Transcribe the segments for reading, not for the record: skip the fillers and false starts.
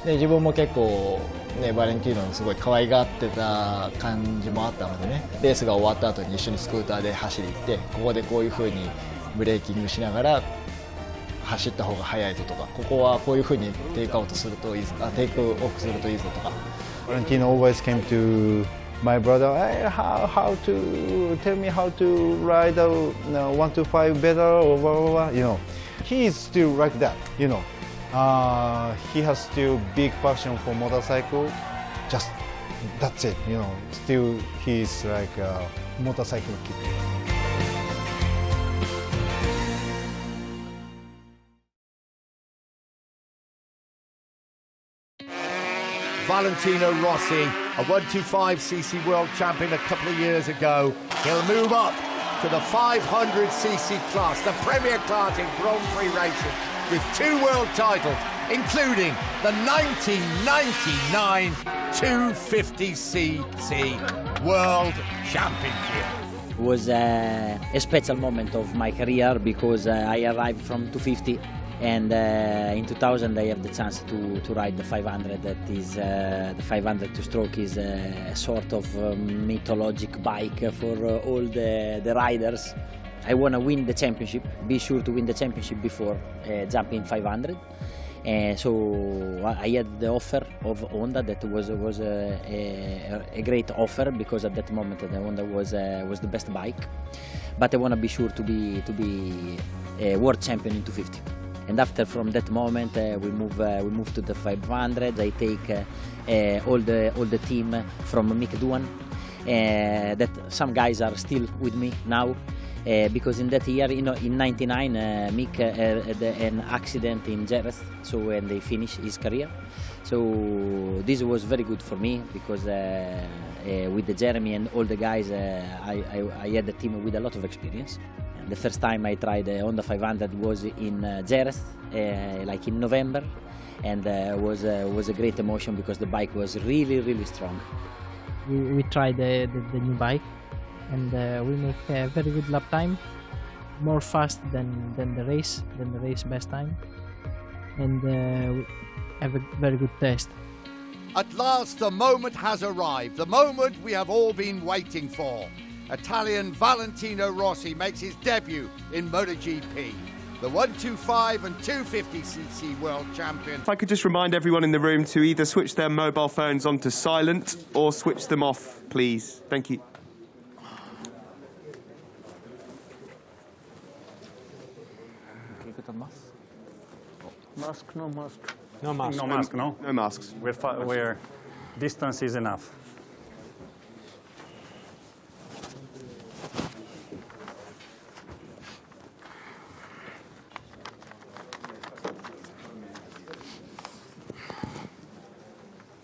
で自分も結構、ね、バレンティーノのすごい可愛がってた感じもあったのでね、レースが終わった後に一緒にスクーターで走り行って、ここでこういう風にブレーキングしながら走った方が速いぞとか、ここはこういう風にテイクアウトするといいぞ、テイクオフするといいぞとか。Valentino always came to my brother, hey, how to tell me how to ride a 125 better or blah, blah, blah, you know. He is still like that, you know. He has still big passion for motorcycle. Just that's it, you know. Still, he's like a motorcycle kid. Valentino Rossi, a 125cc world champion a couple of years ago. He'll move up to the 500cc class, the premier class in Grand Prix racing, with 2 world titles, including the 1999 250cc World Championship. It was a special moment of my career because I arrived from 250 and in 2000 I have the chance to ride the 500. That is the 500 two-stroke is a sort of mythologic bike for all the riders. I want to win the championship, be sure to win the championship before jumping 500. So I had the offer of Honda. That was a great offer because at that moment the Honda was the best bike. But I want to be sure to be a world champion in 250. And after from that moment we move to the 500. I take all the team from Mick Duan. That some guys are still with me now. Because in that year, in '99, Mick had an accident in Jerez, so when they finished his career. So this was very good for me because with the Jeremy and all the guys, I had a team with a lot of experience. The first time I tried the Honda 500 was in Jerez, like in November, and was a great emotion because the bike was really strong. We tried the new bike. And we make a very good lap time, more fast than the race best time, and we have a very good test. At last the moment has arrived, the moment we have all been waiting for. Italian Valentino Rossi makes his debut in MotoGP. The 125 and 250cc world champion. If I could just remind everyone in the room to either switch their mobile phones onto silent or switch them off, please. Thank you. Mask, no mask. No mask. No mask, no? No masks. Where distance is enough.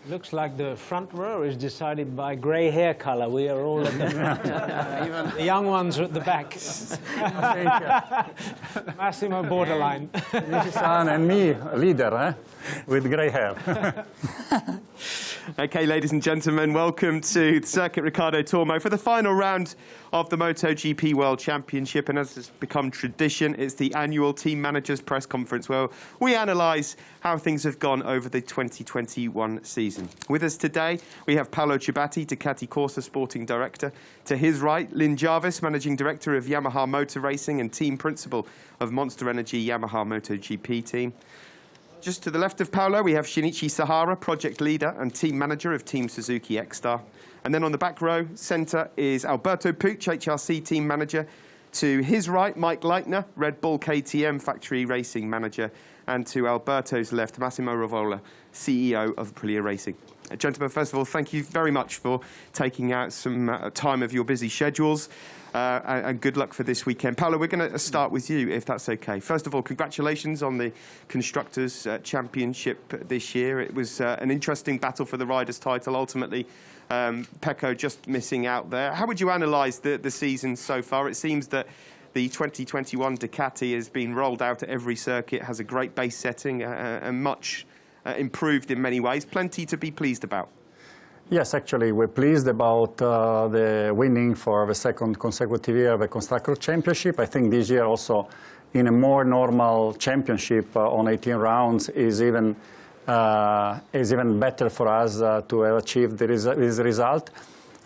Looks like the front row is decided by grey hair color. We are all at the front. Even the young ones are at the back. Massimo borderline. Shinichi-san and me, leader, with grey hair. Okay, ladies and gentlemen, welcome to Circuit Ricardo Tormo for the final round of the MotoGP World Championship. And as has become tradition, it's the annual Team Managers Press Conference where we analyse how things have gone over the 2021 season. With us today, we have Paolo Ciabatti, Ducati Corsa Sporting Director. To his right, Lynn Jarvis, Managing Director of Yamaha Motor Racing and Team Principal of Monster Energy Yamaha MotoGP Team. Just to the left of Paolo, we have Shinichi Sahara, Project Leader and Team Manager of Team Suzuki X-Star. And then on the back row, centre, is Alberto Pooch, HRC Team Manager. To his right, Mike Leitner, Red Bull KTM Factory Racing Manager. And to Alberto's left, Massimo Rivola, CEO of Aprilia Racing. Gentlemen, first of all, thank you very much for taking out some time of your busy schedules. And good luck for this weekend. Paolo, we're going to start with you, if that's okay. First of all, congratulations on the Constructors' Championship this year. It was an interesting battle for the Riders' title. Ultimately, Pecco just missing out there. How would you analyse the season so far? It seems that the 2021 Ducati has been rolled out at every circuit, has a great base setting, and much improved in many ways. Plenty to be pleased about. Yes, actually, we're pleased about the winning for the second consecutive year of the Constructors' Championship. I think this year also, in a more normal championship on 18 rounds, is even is even better for us to have achieved this result.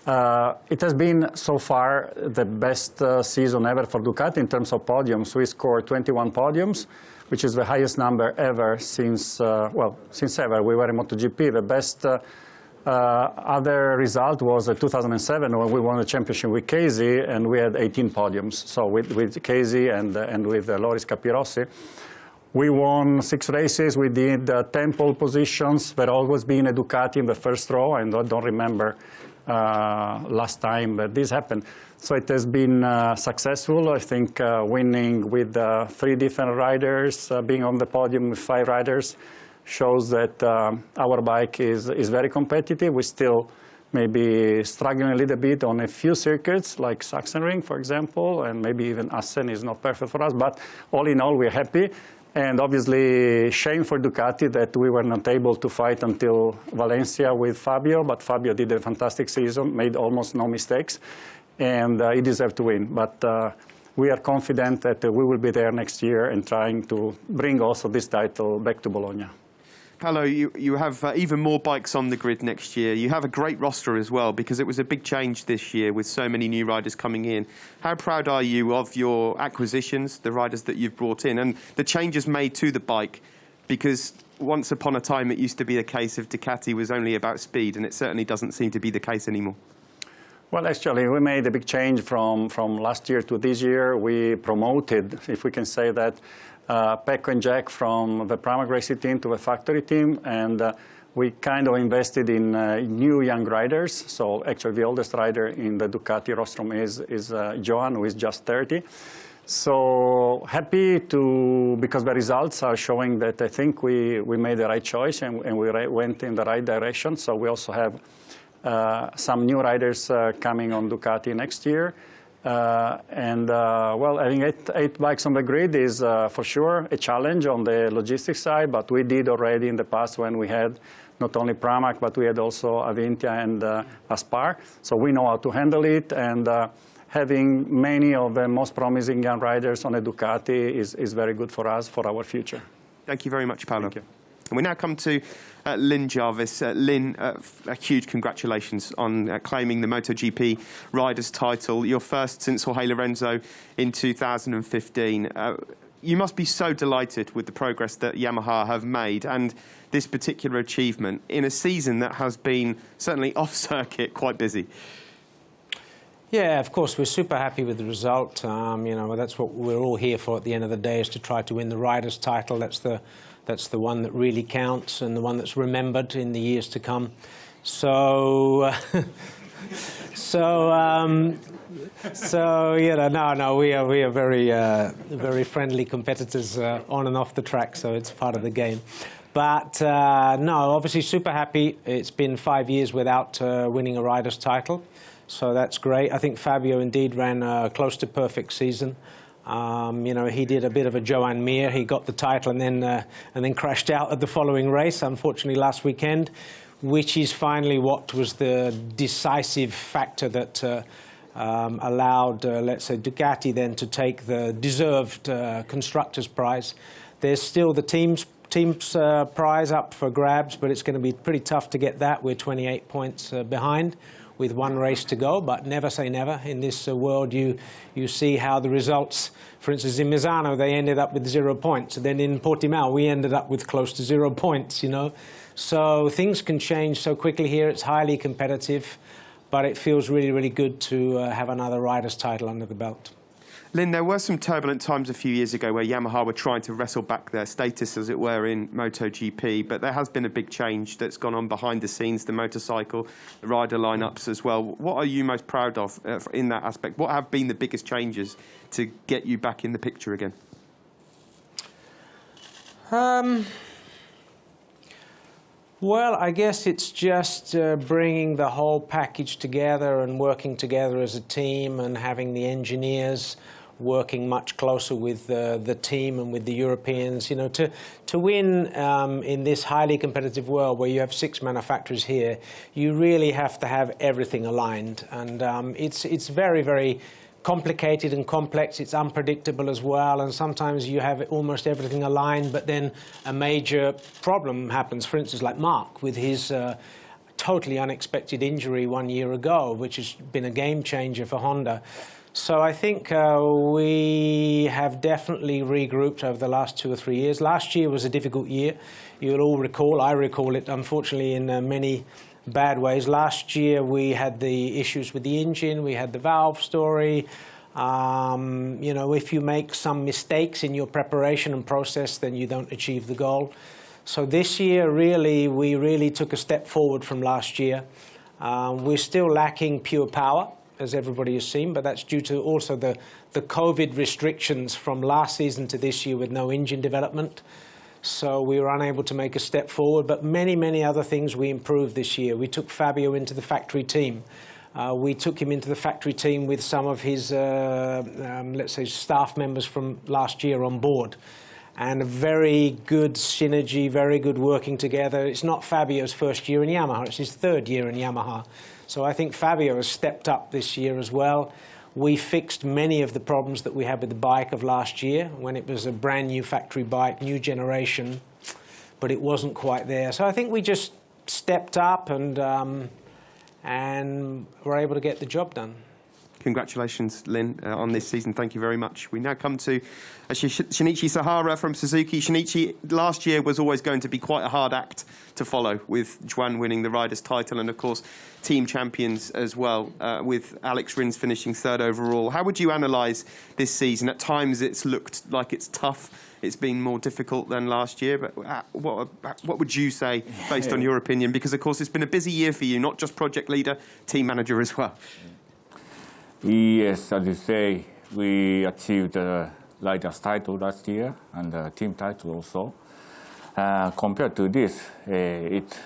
It has been so far the best season ever for Ducati in terms of podiums. We scored 21 podiums, which is the highest number ever since ever we were in MotoGP. The best other result was 2007 when we won the championship with Casey, and we had 18 podiums. So with Casey and with Loris Capirossi. We won 6 races. We did 10 pole positions. There always been a Ducati in the first row, and I don't remember last time that this happened. So it has been successful. I think winning with 3 different riders, being on the podium with 5 riders, shows that our bike is very competitive. We still maybe struggling a little bit on a few circuits, like Sachsenring, for example, and maybe even Assen is not perfect for us. But all in all, we're happy. And obviously, shame for Ducati that we were not able to fight until Valencia with Fabio. But Fabio did a fantastic season, made almost no mistakes, and he deserved to win. But we are confident that we will be there next year and trying to bring also this title back to Bologna. Paolo, you have even more bikes on the grid next year. You have a great roster as well, because it was a big change this year with so many new riders coming in. How proud are you of your acquisitions, the riders that you've brought in, and the changes made to the bike? Because once upon a time it used to be a case of Ducati was only about speed, and it certainly doesn't seem to be the case anymore. Well, actually, we made a big change from last year to this year. We promoted, if we can say that, Pecco and Jack from the Pramac Racing team to the factory team, and we kind of invested in new young riders. So actually the oldest rider in the Ducati rostrum is Johan, who is just 30. So happy because the results are showing that I think we made the right choice and we went in the right direction. So we also have some new riders coming on Ducati next year. Well, having eight bikes on the grid is for sure a challenge on the logistics side, but we did already in the past when we had not only Pramac, but we had also Avintia and Aspar. So we know how to handle it, and having many of the most promising young riders on a Ducati is very good for us, for our future. Thank you very much, Paolo. Thank you. And we now come to Lynn Jarvis. Lynn, a huge congratulations on claiming the MotoGP Riders' title, your first since Jorge Lorenzo in 2015. You must be so delighted with the progress that Yamaha have made and this particular achievement in a season that has been, certainly off-circuit, quite busy. Yeah, of course, we're super happy with the result. You know, that's what we're all here for at the end of the day, is to try to win the Riders' title. That's the one that really counts and the one that's remembered in the years to come. So, you know, we are very friendly competitors on and off the track. So it's part of the game. But no, obviously super happy. It's been 5 years without winning a Riders' title, so that's great. I think Fabio indeed ran a close to perfect season. You know, he did a bit of a Joan Mir. He got the title and then crashed out at the following race, unfortunately, last weekend, which is finally what was the decisive factor that allowed, let's say, Ducati then to take the deserved Constructors' Prize. There's still the team's prize up for grabs, but it's going to be pretty tough to get that. We're 28 points behind, with one race to go, but never say never. In this world, you see how the results, for instance, in Misano, they ended up with 0 points. And then in Portimao, we ended up with close to 0 points, you know. So things can change so quickly here. It's highly competitive, but it feels really, really good to have another Riders' title under the belt. Lynn, there were some turbulent times a few years ago where Yamaha were trying to wrestle back their status, as it were, in MotoGP, but there has been a big change that's gone on behind the scenes, the motorcycle, the rider lineups as well. What are you most proud of in that aspect? What have been the biggest changes to get you back in the picture again? Well, I guess it's just bringing the whole package together and working together as a team and having the engineers working much closer with the team and with the Europeans. You know, to win in this highly competitive world where you have 6 manufacturers here, you really have to have everything aligned. And it's very, very complicated and complex, it's unpredictable as well, and sometimes you have almost everything aligned, but then a major problem happens. For instance, like Mark, with his totally unexpected injury 1 year ago, which has been a game changer for Honda. So I think we have definitely regrouped over the last 2 or 3 years. Last year was a difficult year. You'll all recall, I recall it, unfortunately, in many bad ways. Last year we had the issues with the engine, we had the valve story. You know, if you make some mistakes in your preparation and process, then you don't achieve the goal. So this year, really, we really took a step forward from last year. We're still lacking pure power, as everybody has seen, but that's due to also the COVID restrictions from last season to this year with no engine development. So we were unable to make a step forward, but many, many other things we improved this year. We took Fabio into the factory team. We took him into the factory team with some of his, let's say, staff members from last year on board. And a very good synergy, very good working together. It's not Fabio's first year in Yamaha, it's his 3rd year in Yamaha. So I think Fabio has stepped up this year as well. We fixed many of the problems that we had with the bike of last year when it was a brand new factory bike, new generation, but it wasn't quite there. So I think we just stepped up and were able to get the job done. Congratulations, Lynn, on this season. Thank you very much. We now come to Shinichi Sahara from Suzuki. Shinichi, last year was always going to be quite a hard act to follow, with Juan winning the Riders' title and, of course, team champions as well, with Alex Rins finishing 3rd overall. How would you analyse this season? At times it's looked like it's tough. It's been more difficult than last year, but what would you say, based on your opinion? Because, of course, it's been a busy year for you, not just project leader, team manager as well. Yes, as you say, we achieved the Riders' title last year and the team title also. Compared to this, it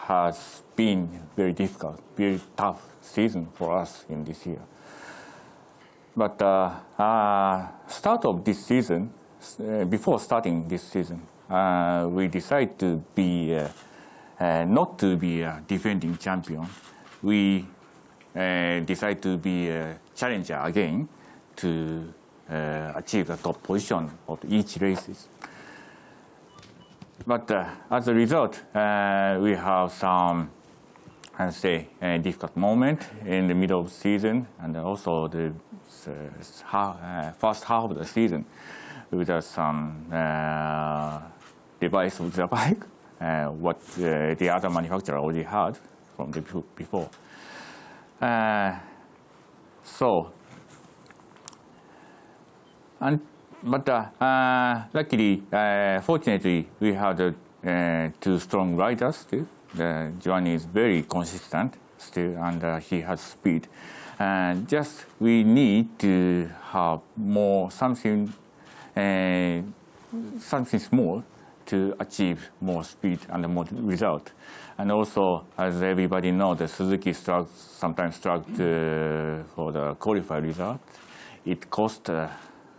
has been very difficult, very tough season for us in this year. But start of this season, before starting this season, we decided to be not to be a defending champion. We decide to be a challenger again to achieve the top position of each races. But as a result, we have some, I say, difficult moment in the middle of the season, and also the first half of the season with some device of the bike, what the other manufacturer already had from the before. Luckily, fortunately, we had 2 strong riders still. Juan is very consistent still, and he has speed. Just we need to have more something small to achieve more speed and more result. And also, as everybody knows, the Suzuki sometimes struggled for the qualified result. It costed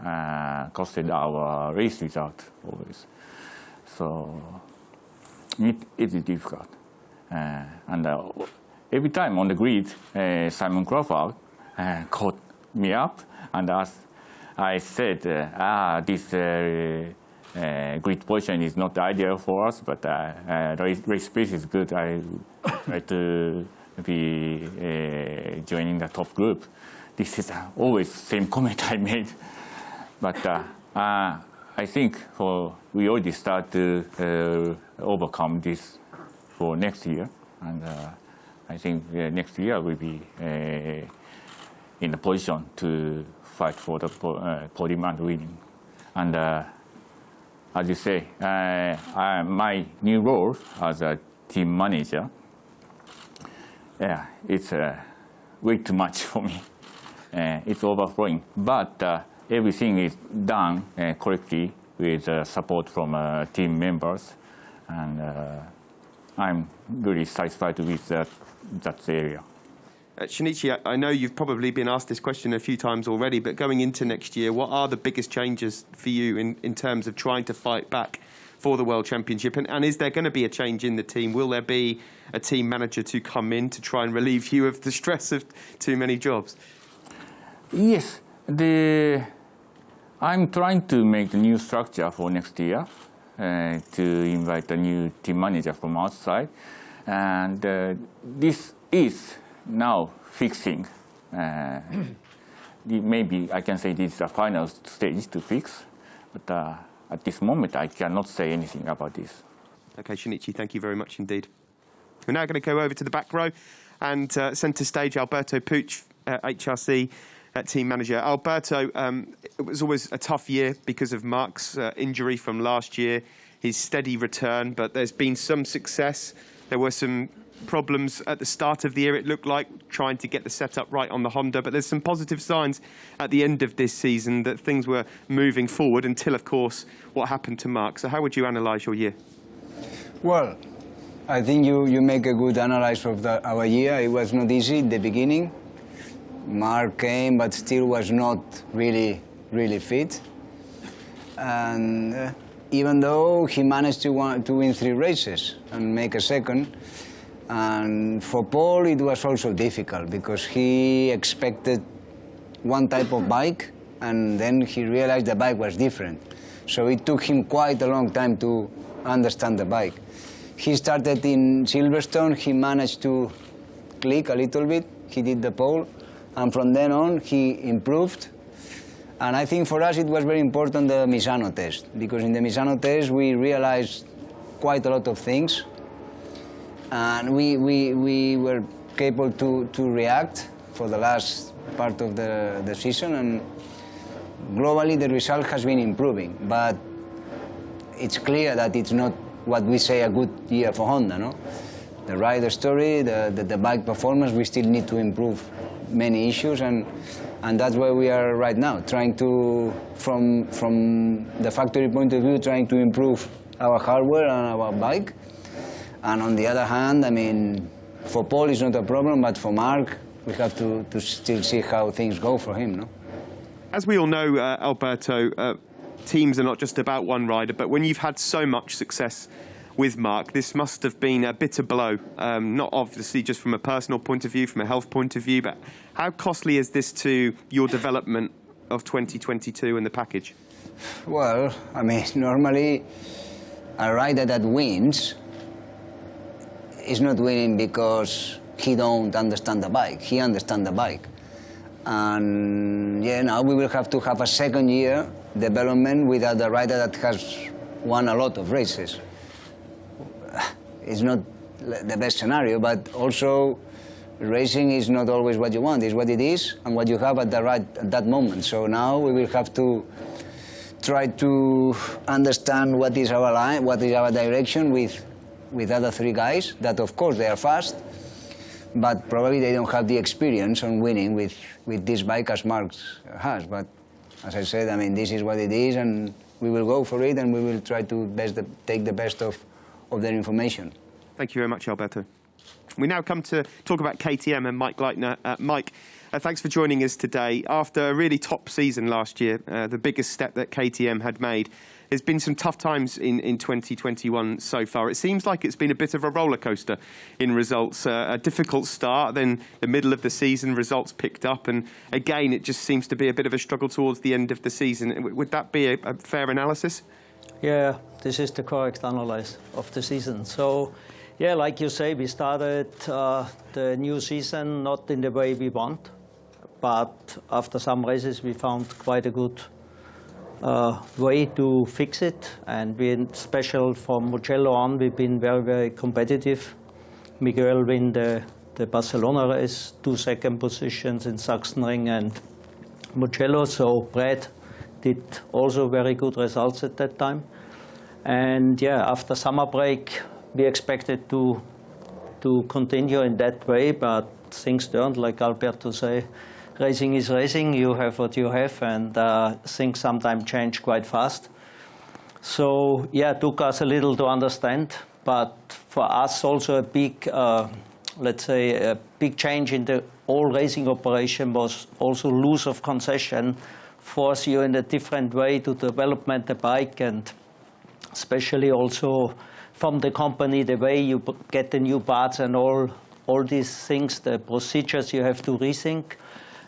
our race result always. So it is difficult. And every time on the grid, Simon Crawford caught me up, and as I said, this grid position is not ideal for us, but race pace is good. I try to be joining the top group. This is always the same comment I made. But I think we already start to overcome this for next year. And I think next year we'll be in a position to fight for the podium and winning. And as you say, my new role as a team manager, it's way too much for me. It's overflowing. But everything is done correctly with support from team members. And I'm really satisfied with that area. Shinichi, I know you've probably been asked this question a few times already, but going into next year, what are the biggest changes for you in terms of trying to fight back for the World Championship? And is there going to be a change in the team? Will there be a team manager to come in to try and relieve you of the stress of too many jobs? Yes, I'm trying to make a new structure for next year to invite a new team manager from outside. And this is now fixing. Maybe I can say this is the final stage to fix. But at this moment, I cannot say anything about this. Okay, Shinichi, thank you very much indeed. We're now going to go over to the back row and centre stage, Alberto Pooch, HRC team manager. Alberto, it was always a tough year because of Mark's injury from last year, his steady return, but there's been some success. There were some problems at the start of the year, it looked like, trying to get the setup right on the Honda, but there's some positive signs at the end of this season that things were moving forward until, of course, what happened to Mark. So how would you analyse your year? Well, I think you make a good analysis of our year. It was not easy in the beginning. Mark came, but still was not really fit. And even though he managed to win 3 races and make a second, and for Paul it was also difficult because he expected one type of bike and then he realized the bike was different. So it took him quite a long time to understand the bike. He started in Silverstone, he managed to click a little bit, he did the pole, and from then on he improved. And I think for us it was very important the Misano test, because in the Misano test we realized quite a lot of things, and we were capable to react for the last part of the season, and globally the result has been improving. But it's clear that it's not what we say a good year for Honda, no? The rider story, the bike performance, we still need to improve many issues, and that's where we are right now, trying to, from the factory point of view, trying to improve our hardware and our bike. And on the other hand, I mean, for Paul it's not a problem, but for Mark, we have to still see how things go for him, no? As we all know, Alberto, teams are not just about one rider, but when you've had so much success with Mark, this must have been a bitter blow, not obviously just from a personal point of view, from a health point of view, but how costly is this to your development of 2022 and the package? Well, I mean, normally a rider that wins is not winning because he don't understand the bike, he understands the bike. And yeah, now we will have to have a second year development without a rider that has won a lot of races. It's not the best scenario, but also racing is not always what you want. It's what it is and what you have at that moment. So now we will have to try to understand what is our line, what is our direction with other 3 guys that, of course, they are fast, but probably they don't have the experience on winning with this bike as Mark has. But as I said, I mean, this is what it is, and we will go for it, and we will try to take the best of their information. Thank you very much, Alberto. We now come to talk about KTM and Mike Leitner. Mike, thanks for joining us today. After a really top season last year, the biggest step that KTM had made, there's been some tough times in 2021 so far. It seems like it's been a bit of a roller coaster in results. A difficult start, then the middle of the season, results picked up, and again, it just seems to be a bit of a struggle towards the end of the season. Would that be a fair analysis? Yeah, this is the correct analysis of the season. So, yeah, like you say, we started the new season not in the way we want, but after some races we found quite a good way to fix it, and we, special from Mugello on, we've been very, very competitive. Miguel win the Barcelona race, 2 second positions in Sachsenring and Mugello, so Brad did also very good results at that time. And yeah, after summer break, we expected to continue in that way, but things turned, like Alberto say, racing is racing, you have what you have, and things sometimes change quite fast. So yeah, it took us a little to understand, but for us also a big, let's say, a big change in the whole racing operation was also loss of concession, force you in a different way to development the bike, and especially also from the company, the way you get the new parts and all these things, the procedures you have to rethink.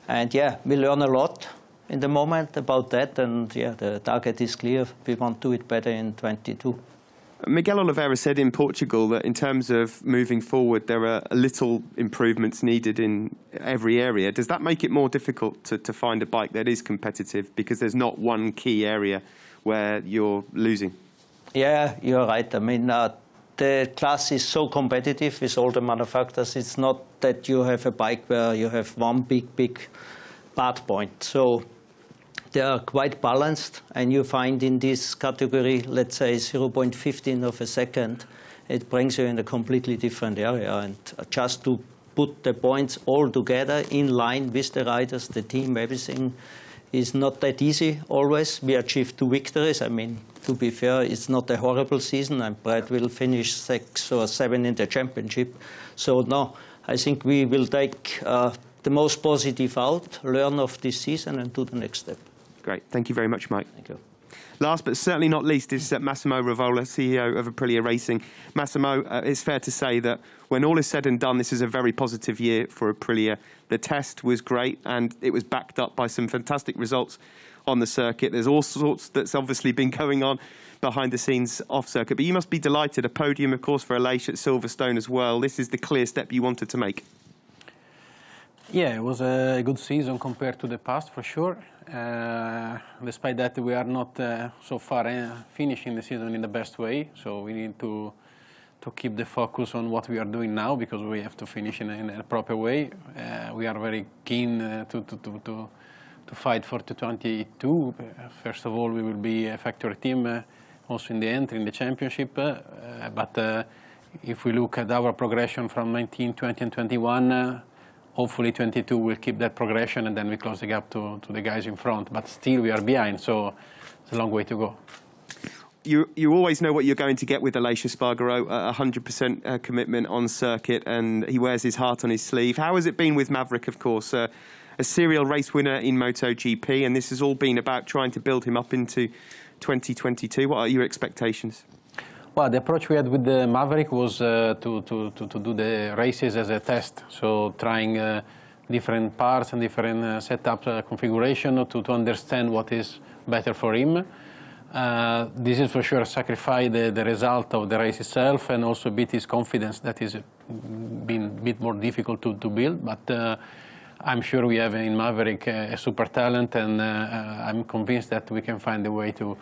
And yeah, we learn a lot. in the moment about that, and yeah, the target is clear. We want to do it better in 22. Miguel Oliveira said in Portugal that in terms of moving forward, there are little improvements needed in every area. Does that make it more difficult to find a bike that is competitive because there's not one key area where you're losing? Yeah, you're right. I mean, the class is so competitive with all the manufacturers. It's not that you have a bike where you have one big bad point. So they are quite balanced, and you find in this category, let's say 0.15 of a second, it brings you in a completely different area. And just to put the points all together in line with the riders, the team, everything is not that easy always. We achieved 2 victories. I mean, to be fair, it's not a horrible season, and Brad will finish 6 or 7 in the championship. So no, I think we will take the most positive out, learn of this season, and do the next step. Great. Thank you very much, Mike. Thank you. Last but certainly not least is Massimo Rivola, CEO of Aprilia Racing. Massimo, it's fair to say that when all is said and done, this is a very positive year for Aprilia. The test was great, and it was backed up by some fantastic results on the circuit. There's all sorts that's obviously been going on behind the scenes off circuit, but you must be delighted. A podium, of course, for Aleix at Silverstone as well. This is the clear step you wanted to make. Yeah, it was a good season compared to the past, for sure. Despite that, we are not so far finishing the season in the best way. So we need to keep the focus on what we are doing now, because we have to finish in a proper way. We are very keen to fight for 2022. First of all, we will be a factory team also in the entry in the championship. But if we look at our progression from 19, 20, and 21. Hopefully 22 will keep that progression, and then we close the gap to the guys in front. But still we are behind, so it's a long way to go. You always know what you're going to get with Aleix Espargaro, 100% commitment on circuit, and he wears his heart on his sleeve. How has it been with Maverick, of course? A serial race winner in MotoGP, and this has all been about trying to build him up into 2022. What are your expectations? Well, the approach we had with the Maverick was to do the races as a test, so trying different parts and different setup configuration to understand what is better for him. This is for sure sacrifice the result of the race itself, and also beat his confidence that is been a bit more difficult to build. But I'm sure we have in Maverick a super talent, and I'm convinced that we can find a way to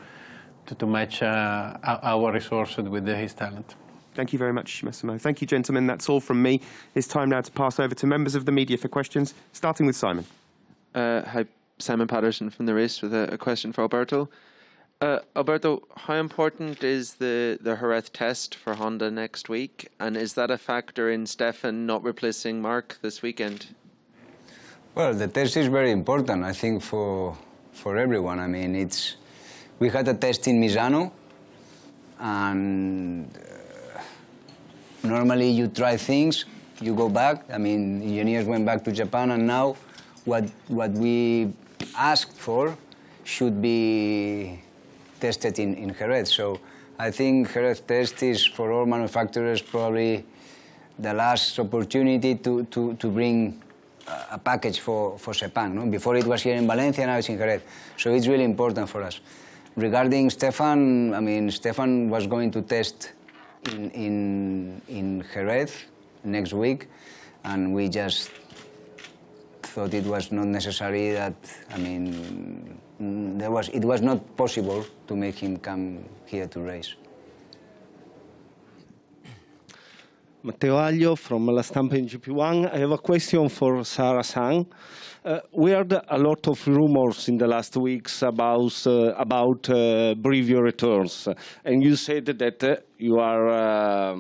match our resources with his talent. Thank you very much, Massimo. Thank you, gentlemen. That's all from me. It's time now to pass over to members of the media for questions, starting with Simon. Hi, Simon Patterson from The Race with a question for Alberto. Alberto, how important is the Jerez test for Honda next week? And is that a factor in Stefan not replacing Mark this weekend? Well, the test is very important, I think, for everyone. I mean, we had a test in Misano, and normally you try things, you go back. I mean, engineers went back to Japan, and now what we asked for should be tested in Jerez. So I think Jerez test is, for all manufacturers, probably the last opportunity to bring a package for Sepang. No? Before it was here in Valencia, now it's in Jerez. So it's really important for us. Regarding Stefan, I mean, Stefan was going to test in Jerez next week, and we just thought it was not necessary that, I mean, it was not possible to make him come here to race. Matteo Aglio from La Stampa in GP1. I have a question for Sahara-san. We heard a lot of rumors in the last weeks about Brivio returns, and you said that you are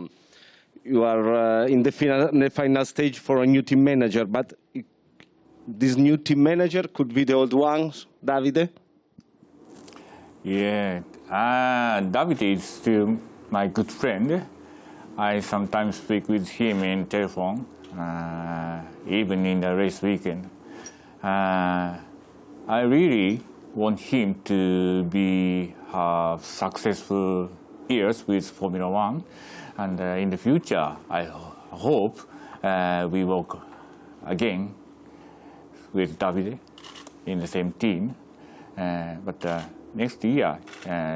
in the final stage for a new team manager, but this new team manager could be the old one, Davide? Yeah, Davide is still my good friend. I sometimes speak with him in telephone, even in the race weekend. I really want him to have successful years with Formula One, and in the future, I hope we work again with Davide. in the same team. But next year,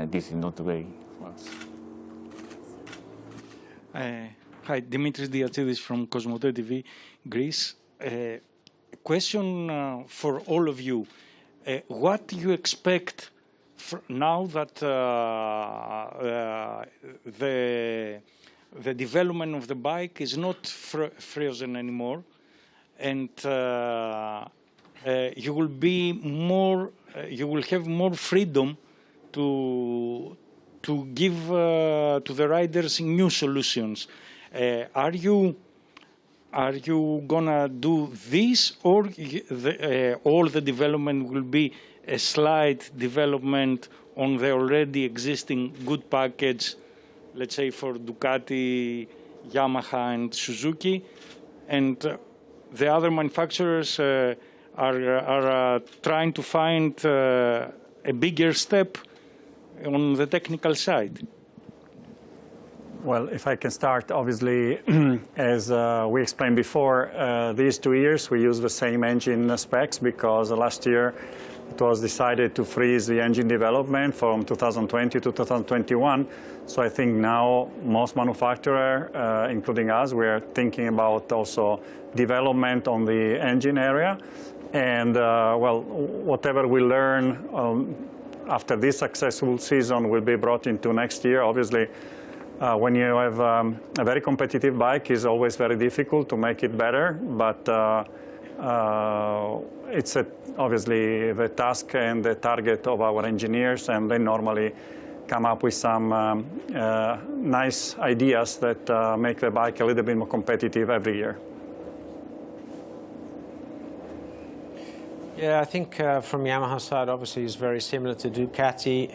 this is not the way for us. Hi, Dimitris Diatzidis from Cosmote TV, Greece. Question for all of you. What do you expect now that the development of the bike is not frozen anymore, and you will be more, you will have more freedom to give to the riders new solutions. Are you gonna do this, or all the development will be a slight development on the already existing good package, let's say for Ducati, Yamaha and Suzuki, and the other manufacturers are trying to find a bigger step on the technical side? Well, if I can start, obviously, as we explained before, these 2 years we use the same engine specs because last year it was decided to freeze the engine development from 2020 to 2021. So I think now most manufacturers, including us, we are thinking about also development on the engine area. And well, whatever we learn after this successful season will be brought into next year. Obviously, when you have a very competitive bike, it's always very difficult to make it better. But it's obviously the task and the target of our engineers, and they normally come up with some nice ideas that make the bike a little bit more competitive every year. Yeah, I think from Yamaha side, obviously, is very similar to Ducati.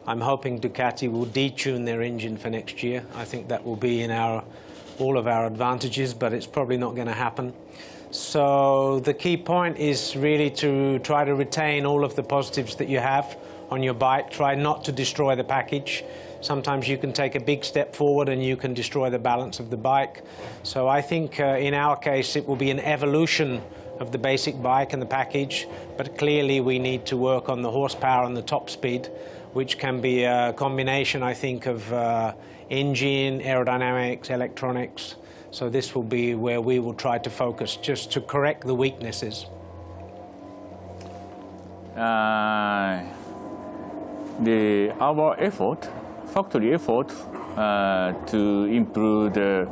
I'm hoping Ducati will detune their engine for next year. I think that will be in all of our advantages, but it's probably not going to happen. So the key point is really to try to retain all of the positives that you have on your bike. Try not to destroy the package. Sometimes you can take a big step forward and you can destroy the balance of the bike. So I think in our case, it will be an evolution of the basic bike and the package, but clearly we need to work on the horsepower and the top speed, which can be a combination, I think, of engine, aerodynamics, electronics. So this will be where we will try to focus, just to correct the weaknesses. Our effort, factory effort, to improve the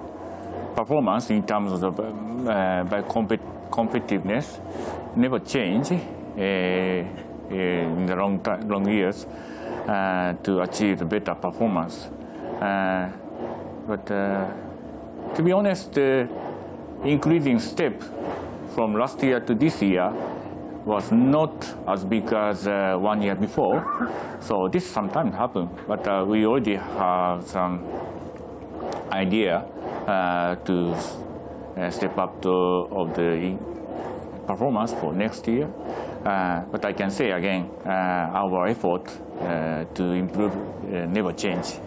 performance in terms of the bike competitiveness never change in the long years to achieve the better performance. But to be honest, the increasing step from last year to this year was not as big as 1 year before. So this sometimes happens, but we already have some idea to step up of the performance for next year. But I can say again, our effort to improve never change.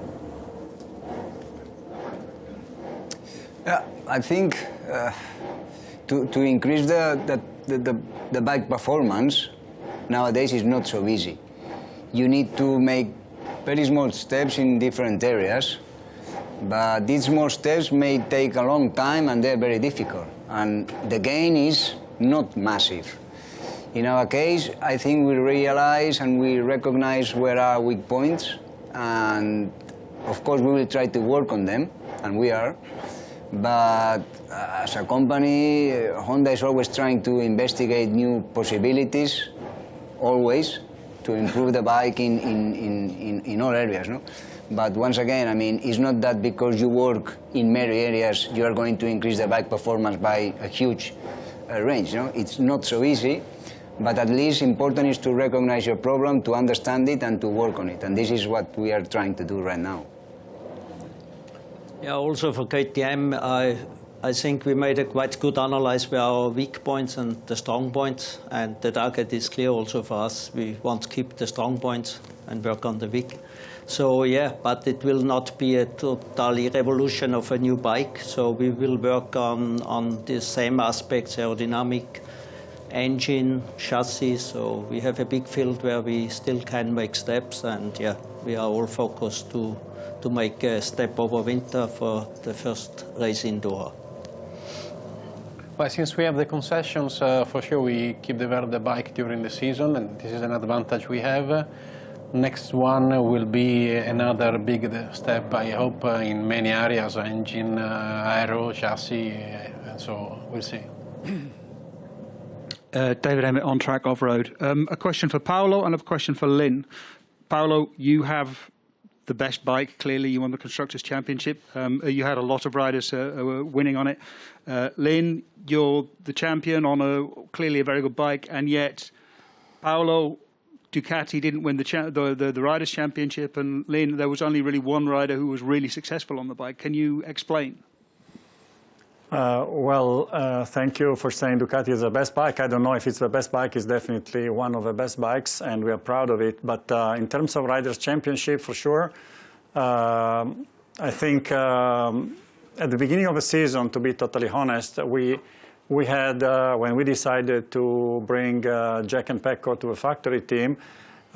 Yeah, I think to increase the bike performance nowadays is not so easy. You need to make very small steps in different areas, but these small steps may take a long time and they're very difficult. And the gain is not massive. In our case, I think we realize and we recognize where our weak points, and of course we will try to work on them, and we are. But as a company, Honda is always trying to investigate new possibilities, always, to improve the bike in all areas, no? But once again, I mean, it's not that because you work in many areas, you are going to increase the bike performance by a huge range, no? It's not so easy, but at least important is to recognize your problem, to understand it, and to work on it. And this is what we are trying to do right now. Yeah, also for KTM, I think we made a quite good analysis with our weak points and the strong points, and the target is clear also for us. We want to keep the strong points and work on the weak. So yeah, but it will not be a totally revolution of a new bike. So we will work on the same aspects, aerodynamic, engine, chassis. So we have a big field where we still can make steps, and yeah, we are all focused to make a step over winter for the first race in Doha. Well, since we have the concessions, for sure we keep develop the bike during the season, and this is an advantage we have. Next one will be another big step, I hope, in many areas, engine, aero, chassis, and so we'll see. David Emmett, On Track Off-Road. A question for Paolo and a question for Lynn. Paolo, you have the best bike, clearly. You won the Constructors' Championship. You had a lot of riders winning on it. Lynn, you're the champion on clearly a very good bike, and yet Paolo, Ducati didn't win the Riders' Championship, and Lynn, there was only really one rider who was really successful on the bike. Can you explain? Thank you for saying Ducati is the best bike. I don't know if it's the best bike. It's definitely one of the best bikes, and we are proud of it. But in terms of Riders' Championship, for sure, I think at the beginning of the season, to be totally honest, we had, when we decided to bring Jack and Pecco to a factory team,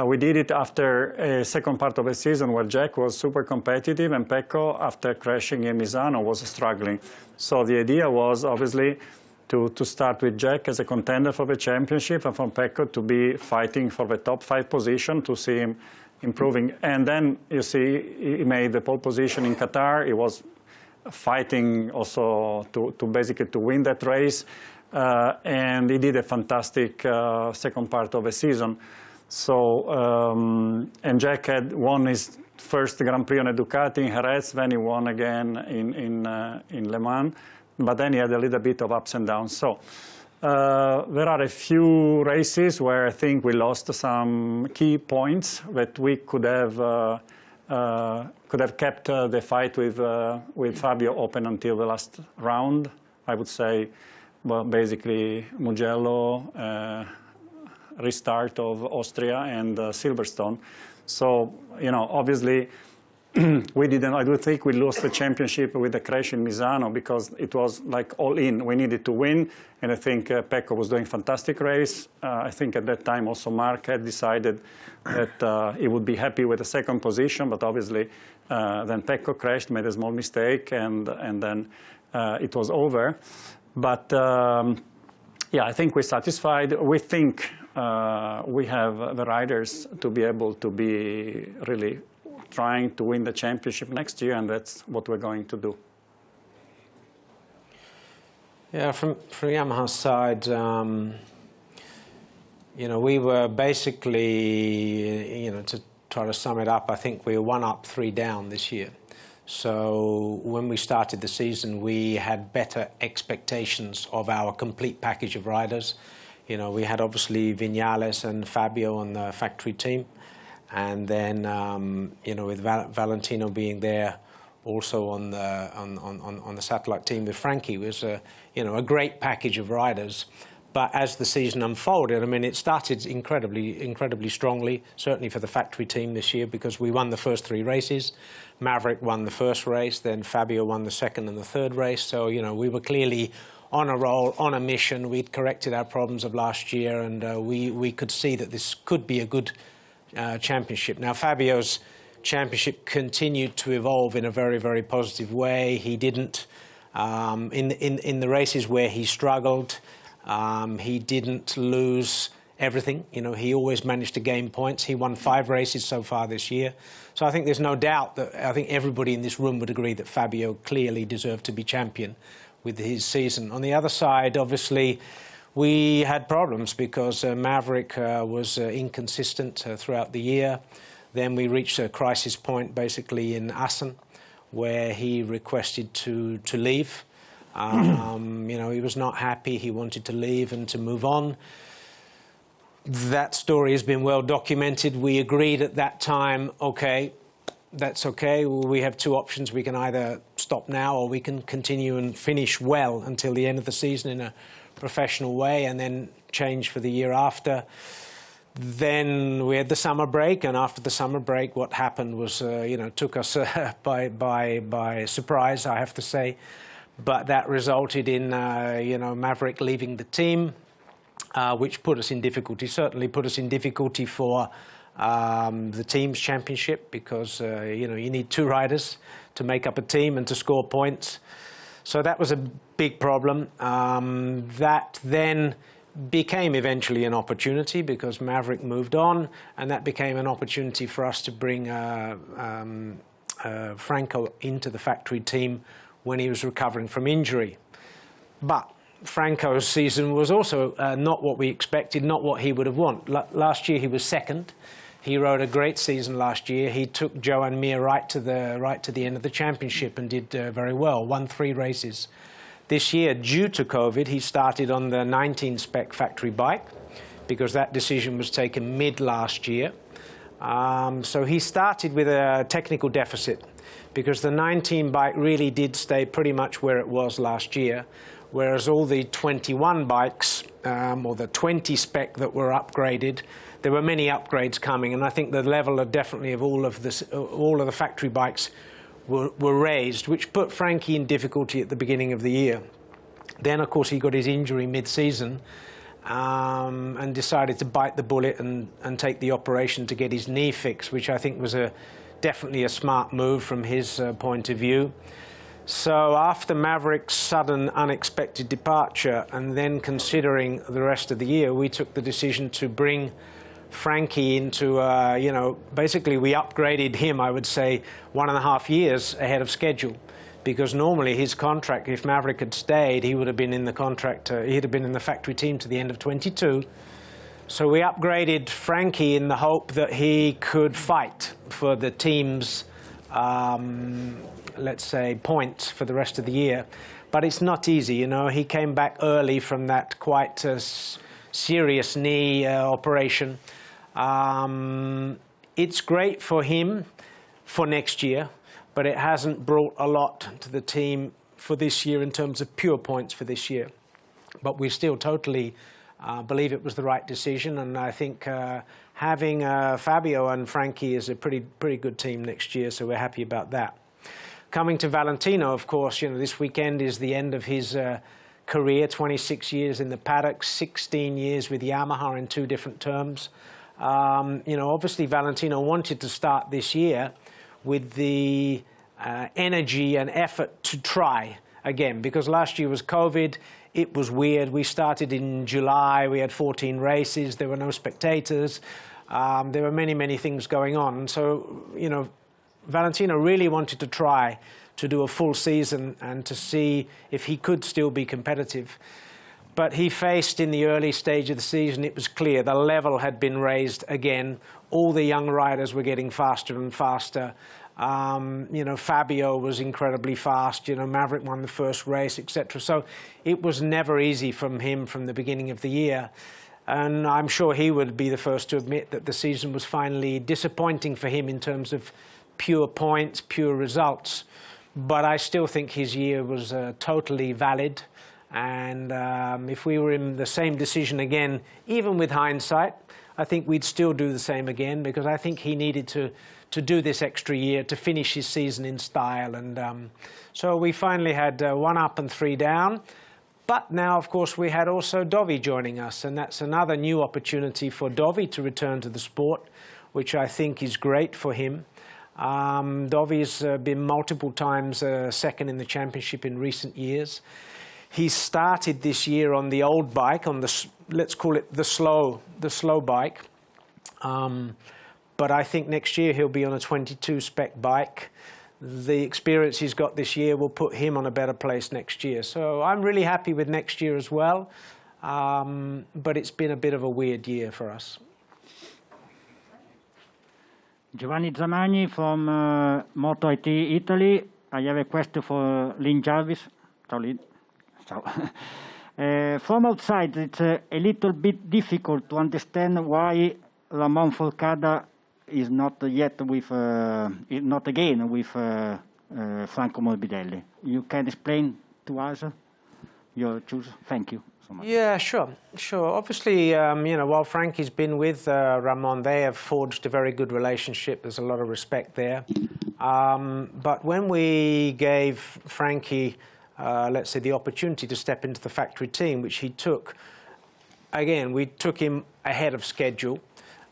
we did it after a second part of the season where Jack was super competitive and Pecco, after crashing in Misano, was struggling. So the idea was obviously to start with Jack as a contender for the championship and from Pecco to be fighting for the top 5 position, to see him improving. And then, you see, he made the pole position in Qatar. He was fighting also to basically to win that race. And he did a fantastic second part of the season. So, and Jack had won his first Grand Prix on a Ducati in Jerez, then he won again in Le Mans, but then he had a little bit of ups and downs. So there are a few races where I think we lost some key points that we could have kept the fight with Fabio open until the last round. I would say, well, basically Mugello, restart of Austria and Silverstone. So, you know, obviously we didn't, I do think we lost the championship with the crash in Misano because it was like all in. We needed to win, and I think Pecco was doing a fantastic race. I think at that time also Mark had decided that he would be happy with the second position, but obviously then Pecco crashed, made a small mistake, and then it was over. But yeah, I think we're satisfied. We think we have the riders to be able to be really trying to win the championship next year, and that's what we're going to do. Yeah, from Yamaha's side, you know, we were basically, you know, to try to sum it up, I think we were 1 up, 3 down this year. So when we started the season, we had better expectations of our complete package of riders. You know, we had obviously Viñales and Fabio on the factory team. And then, you know, with Valentino being there also on the satellite team with Frankie, was you know, a great package of riders. But as the season unfolded, I mean, it started incredibly strongly, certainly for the factory team this year, because we won the first 3 races. Maverick won the first race, then Fabio won the second and the third race. So, you know, we were clearly on a roll, on a mission. We'd corrected our problems of last year, and we could see that this could be a good championship. Now, Fabio's championship continued to evolve in a very, very positive way. He didn't, in the races where he struggled, he didn't lose everything. You know, he always managed to gain points. He won 5 races so far this year. So I think there's no doubt that I think everybody in this room would agree that Fabio clearly deserved to be champion with his season. On the other side, obviously, we had problems because Maverick was inconsistent throughout the year. Then we reached a crisis point basically in Assen where he requested to leave. You know, he was not happy. He wanted to leave and to move on. That story has been well documented. We agreed at that time, okay, that's okay. We have 2 options. We can either stop now or we can continue and finish well until the end of the season in a professional way and then change for the year after. Then we had the summer break, and after the summer break, what happened was, you know, took us by surprise, I have to say. But that resulted in, you know, Maverick leaving the team. which put us in difficulty. Certainly put us in difficulty for the team's championship, because you know, you need 2 riders to make up a team and to score points. So that was a big problem. That then became eventually an opportunity, because Maverick moved on, and that became an opportunity for us to bring Franco into the factory team when he was recovering from injury. But Franco's season was also not what we expected, not what he would have wanted. Last year he was second. He rode a great season last year. He took Joan Mir right to the end of the championship and did very well, won 3 races. This year, due to COVID, he started on the 19 spec factory bike, because that decision was taken mid last year. So he started with a technical deficit, because the 19 bike really did stay pretty much where it was last year, whereas all the 21 bikes, or the 20 spec that were upgraded, there were many upgrades coming, and I think the level of definitely of all of the factory bikes were raised, which put Frankie in difficulty at the beginning of the year. Then, of course, he got his injury mid-season, and decided to bite the bullet and take the operation to get his knee fixed, which I think was definitely a smart move from his point of view. So after Maverick's sudden, unexpected departure, and then considering the rest of the year, we took the decision to bring Frankie into, you know, basically we upgraded him, I would say, 1.5 years ahead of schedule, because normally his contract, if Maverick had stayed, he would have been in the contract, he'd have been in the factory team to the end of 22. So we upgraded Frankie in the hope that he could fight for the team's, let's say, points for the rest of the year. But it's not easy, you know. He came back early from that quite serious knee operation. It's great for him for next year, but it hasn't brought a lot to the team for this year in terms of pure points for this year. But we still totally believe it was the right decision, and I think having Fabio and Frankie is a pretty good team next year, so we're happy about that. Coming to Valentino, of course, you know, this weekend is the end of his career, 26 years in the paddock, 16 years with Yamaha in 2 different terms. You know, obviously Valentino wanted to start this year with the energy and effort to try again, because last year was COVID. It was weird. We started in July. We had 14 races. There were no spectators. There were many things going on. And so, you know, Valentino really wanted to try to do a full season and to see if he could still be competitive. But he faced, in the early stage of the season, it was clear the level had been raised again. All the young riders were getting faster and faster. You know, Fabio was incredibly fast. You know, Maverick won the first race, etc. So it was never easy from him from the beginning of the year. And I'm sure he would be the first to admit that the season was finally disappointing for him in terms of pure points, pure results. But I still think his year was totally valid. And if we were in the same decision again, even with hindsight, I think we'd still do the same again, because I think he needed to do this extra year to finish his season in style. And so we finally had 1 up and 3 down. But now, of course, we had also Dovi joining us, and that's another new opportunity for Dovi to return to the sport, which I think is great for him. Dovi's been multiple times second in the championship in recent years. He started this year on the old bike, on the, let's call it the slow bike. But I think next year he'll be on a 22 spec bike. The experience he's got this year will put him on a better place next year. So I'm really happy with next year as well. But it's been a bit of a weird year for us. Giovanni Zamagni from Moto IT Italy. I have a question for Lynn Jarvis. Ciao, Lynn. Ciao. From outside, it's a little bit difficult to understand why Ramon Forcada is not yet with, not again with Franco Morbidelli. You can explain to us your choice? Thank you so much. Yeah, sure. Obviously, you know, while Frankie's been with Ramon, they have forged a very good relationship. There's a lot of respect there. But when we gave Frankie, let's say, the opportunity to step into the factory team, which he took, again, we took him ahead of schedule.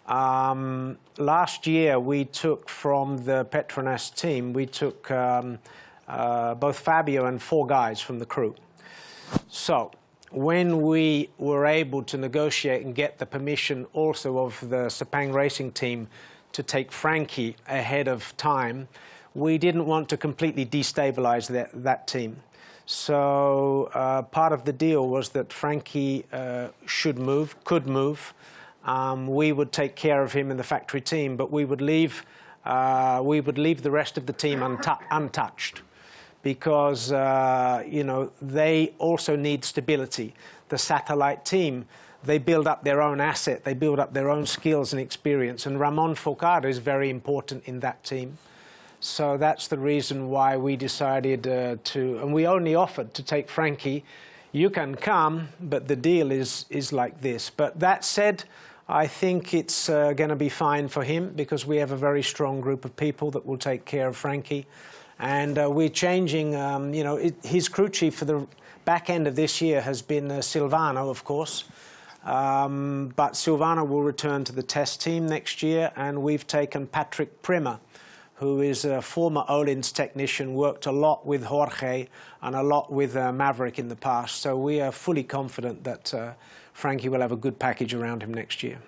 Last year, we took from the Petronas team, we took both Fabio and 4 guys from the crew. So when we were able to negotiate and get the permission also of the Sepang Racing team to take Frankie ahead of time, we didn't want to completely destabilize that team. So part of the deal was that Frankie could move. We would take care of him in the factory team, but we would leave the rest of the team untouched, because you know, they also need stability. The satellite team, they build up their own asset, they build up their own skills and experience, and Ramon Forcada is very important in that team. So that's the reason why we decided and we only offered to take Frankie. You can come, but the deal is like this. But that said, I think it's going to be fine for him, because we have a very strong group of people that will take care of Frankie. And we're changing, you know, his crew chief for the back end of this year has been Silvano, of course. But Silvano will return to the test team next year, and we've taken Patrick Primer, who is a former Öhlins technician, worked a lot with Jorge and a lot with Maverick in the past. So we are fully confident that Frankie will have a good package around him next year.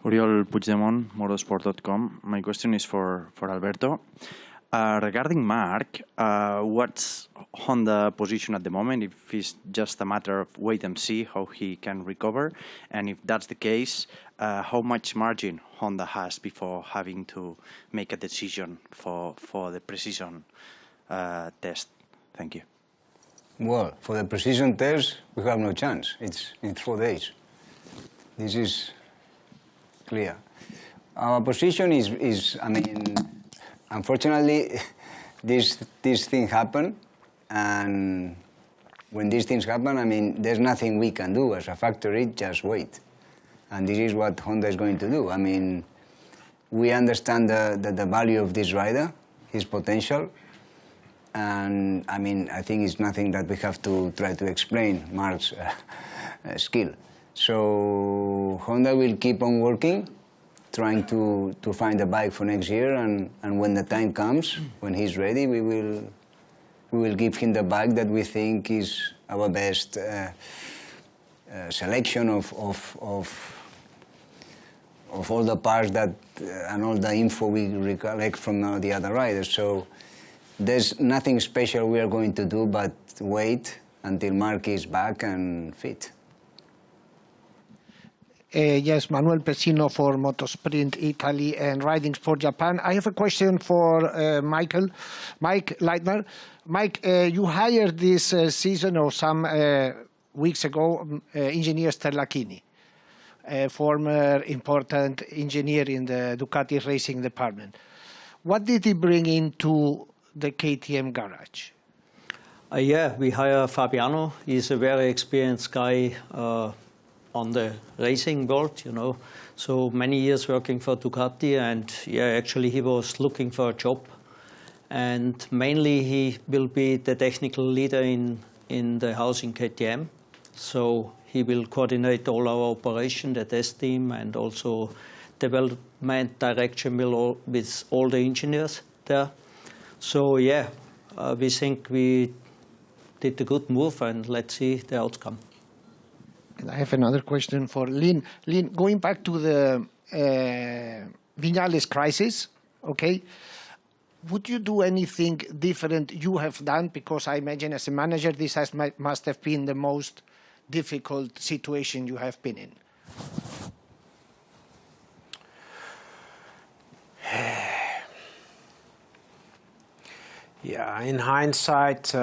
Oriol Puigdemont, motorsport.com. My question is for Alberto. Regarding Marc, what's Honda's position at the moment? If it's just a matter of wait and see how he can recover, and if that's the case, how much margin Honda has before having to make a decision for the precision test? Thank you. Well, for the precision test, we have no chance. It's in 4 days. This is clear. Our position is I mean, unfortunately, this thing happened, and when these things happen, I mean, there's nothing we can do as a factory, just wait. And this is what Honda is going to do. I mean, we understand the value of this rider, his potential, and I mean, I think it's nothing that we have to try to explain Marc's skill. So Honda will keep on working, trying to find a bike for next year, and when the time comes, when he's ready, we will give him the bike that we think is our best selection of all the parts that and all the info we recollect from the other riders. So there's nothing special we are going to do but wait until Marc is back and fit. Yes, Manuel Pesino for Motosprint Italy and Riding Sport Japan. I have a question for Mike Leitner. Mike, you hired this season or some weeks ago engineer Sterlachini, a former important engineer in the Ducati racing department. What did he bring into the KTM garage? Yeah, we hire Fabiano. He's a very experienced guy on the racing world, you know. So many years working for Ducati, and yeah, actually he was looking for a job. And mainly he will be the technical leader in the house in KTM. So he will coordinate all our operation, the test team, and also development direction with all the engineers there. So yeah, we think we did a good move, and let's see the outcome. And I have another question for Lynn. Lynn, going back to the Viñales crisis, okay, would you do anything different you have done? Because I imagine as a manager, this must have been the most difficult situation you have been in. Yeah, in hindsight,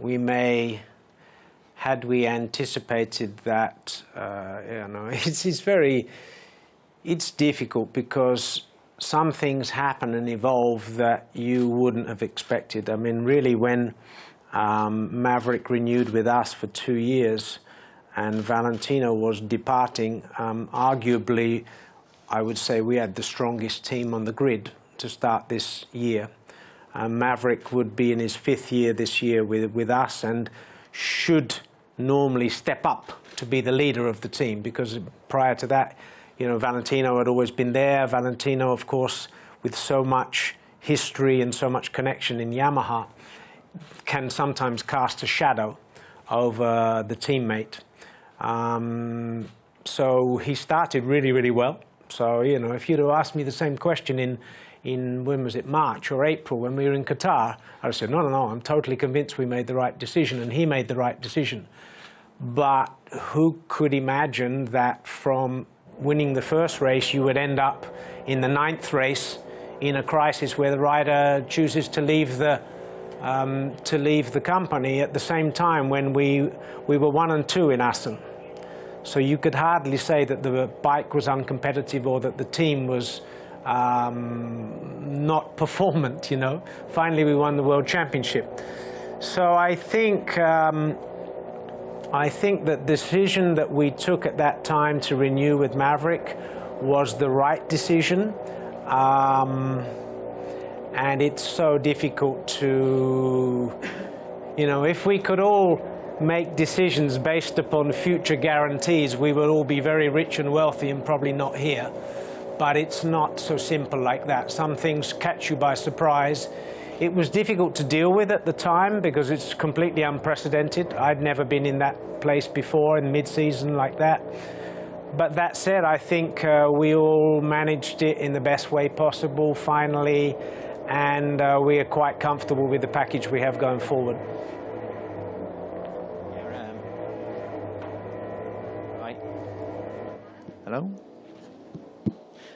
we may, had we anticipated that, you know, it's difficult because some things happen and evolve that you wouldn't have expected. I mean, really, when Maverick renewed with us for 2 years and Valentino was departing, arguably, I would say we had the strongest team on the grid to start this year. Maverick would be in his 5th year this year with us and should normally step up to be the leader of the team, because prior to that, you know, Valentino had always been there. Valentino, of course, with so much history and so much connection in Yamaha, can sometimes cast a shadow over the teammate. So he started really, really well. So, you know, if you'd have asked me the same question in when was it, March or April, when we were in Qatar, I'd have said, no, I'm totally convinced we made the right decision, and he made the right decision. But who could imagine that from winning the first race, you would end up in the 9th race in a crisis where the rider chooses to leave the company at the same time when we were 1 and 2 in Assen. So you could hardly say that the bike was uncompetitive or that the team was not performant, you know. Finally, we won the World Championship. So I think the decision that we took at that time to renew with Maverick was the right decision. And it's so difficult to, you know, if we could all make decisions based upon future guarantees, we would all be very rich and wealthy and probably not here. But it's not so simple like that. Some things catch you by surprise. It was difficult to deal with at the time because it's completely unprecedented. I'd never been in that place before in mid-season like that. But that said, I think we all managed it in the best way possible finally, and we are quite comfortable with the package we have going forward. Hi. Hello.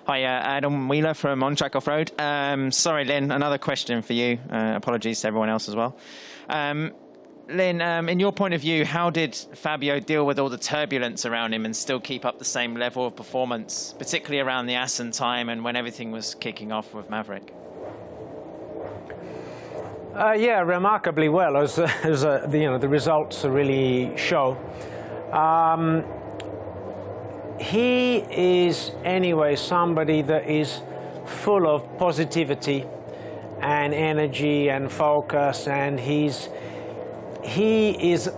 Hi, Adam Wheeler from On Track Off-Road. Sorry, Lynn, another question for you. Apologies to everyone else as well. Lynn, in your point of view, how did Fabio deal with all the turbulence around him and still keep up the same level of performance, particularly around the Assen time and when everything was kicking off with Maverick? Yeah, remarkably well, as you know, the results really show. He is anyway somebody that is full of positivity and energy and focus, and he is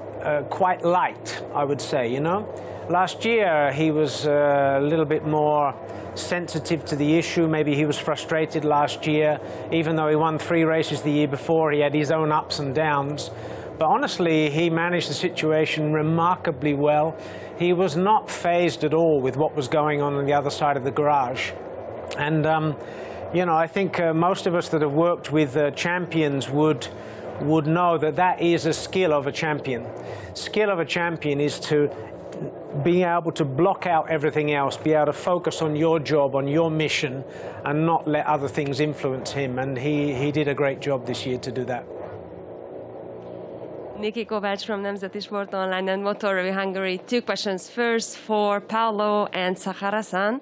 quite light, I would say, you know. Last year he was a little bit more sensitive to the issue. Maybe he was frustrated last year. Even though he won 3 races the year before, he had his own ups and downs. But honestly, he managed the situation remarkably well. He was not fazed at all with what was going on the other side of the garage. And, you know, I think most of us that have worked with champions would know that that is a skill of a champion. Skill of a champion is to be able to block out everything else, be able to focus on your job, on your mission, and not let other things influence him. And he did a great job this year to do that. Niki Kovács from Nemzeti Sport Online and Motor Review Hungary. 2 questions. First for Paolo and Sahara-san.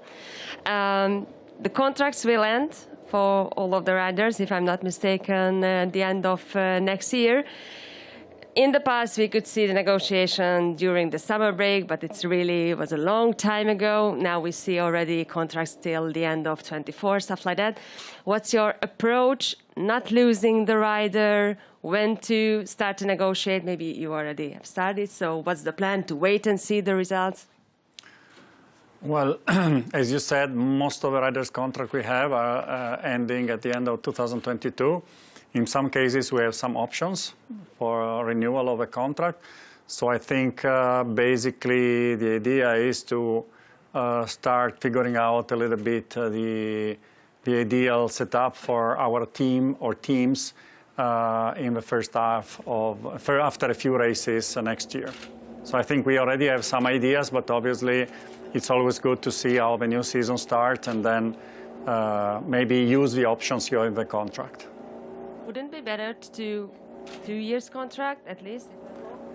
The contracts will end for all of the riders, if I'm not mistaken, at the end of next year. In the past, we could see the negotiation during the summer break, but it was a long time ago. Now we see already contracts till the end of 24, stuff like that. What's your approach, not losing the rider, when to start to negotiate? Maybe you already have started, so what's the plan, to wait and see the results? Well, as you said, most of the riders' contract we have are ending at the end of 2022. In some cases, we have some options for renewal of a contract. So I think basically the idea is to start figuring out a little bit the ideal setup for our team or teams in the first half of, after a few races next year. So I think we already have some ideas, but obviously it's always good to see how the new season starts and then maybe use the options you have in the contract. Wouldn't it be better to do 2 years contract at least?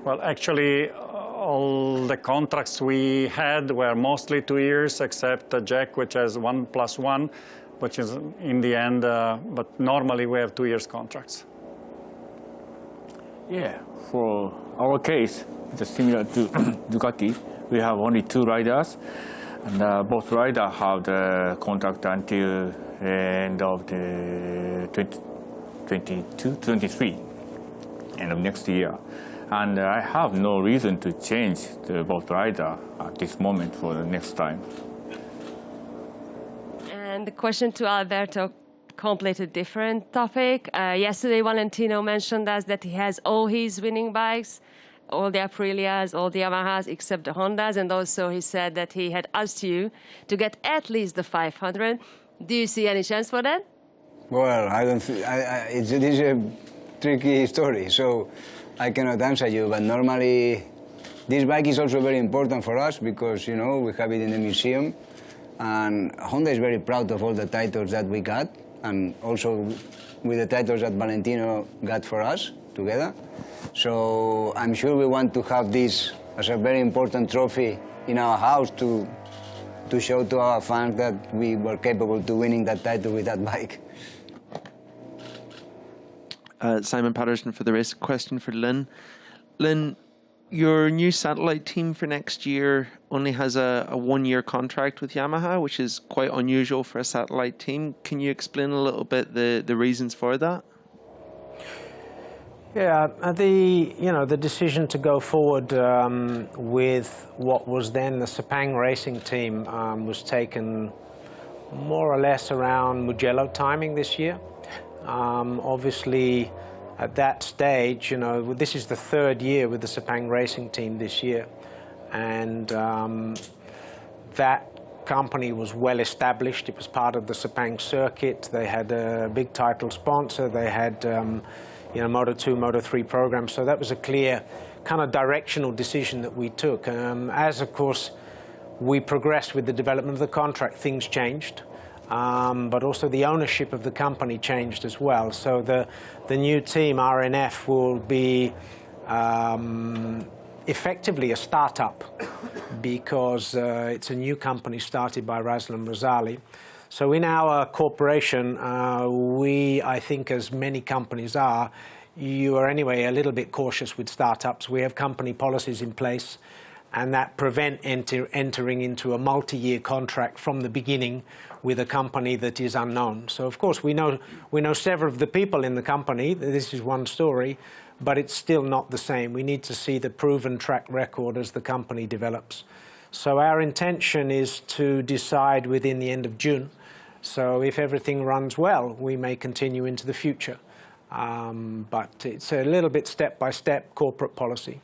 Well, actually, all the contracts we had were mostly 2 years, except Jack, which has 1+1, which is in the end, but normally we have 2 years contracts. Yeah, for our case, it's similar to Ducati. We have only 2 riders, and both riders have the contract until the end of the 22, 23, end of next year. And I have no reason to change the both rider at this moment for the next time. And the question to Alberto, completely different topic. Yesterday, Valentino mentioned us that he has all his winning bikes, all the Aprilias, all the Yamahas, except the Hondas. And also he said that he had asked you to get at least the 500. Do you see any chance for that? Well, I don't. It is a tricky story, so I cannot answer you. But normally, this bike is also very important for us because, you know, we have it in the museum, and Honda is very proud of all the titles that we got, and also with the titles that Valentino got for us together. So I'm sure we want to have this as a very important trophy in our house to show to our fans that we were capable to winning that title with that bike. Simon Patterson for the race. Question for Lynn. Lynn, your new satellite team for next year only has a one-year contract with Yamaha, which is quite unusual for a satellite team. Can you explain a little bit the reasons for that? Yeah, the decision to go forward with what was then the Sepang racing team was taken more or less around Mugello timing this year. Obviously, at that stage, you know, this is the third year with the Sepang racing team this year, and that company was well established. It was part of the Sepang circuit. They had a big title sponsor. They had Moto2, Moto3 programs. So that was a clear kind of directional decision that we took. As, of course, we progressed with the development of the contract, things changed. But also the ownership of the company changed as well. So the new team, RNF, will be effectively a startup because it's a new company started by Razlan Razali. So in our corporation, I think as many companies are, you are anyway a little bit cautious with startups. We have company policies in place, and that prevent entering into a multi-year contract from the beginning with a company that is unknown. So of course we know several of the people in the company. This is one story, but it's still not the same. We need to see the proven track record as the company develops. So our intention is to decide within the end of June. So if everything runs well, we may continue into the future. But it's a little bit step-by-step corporate policy.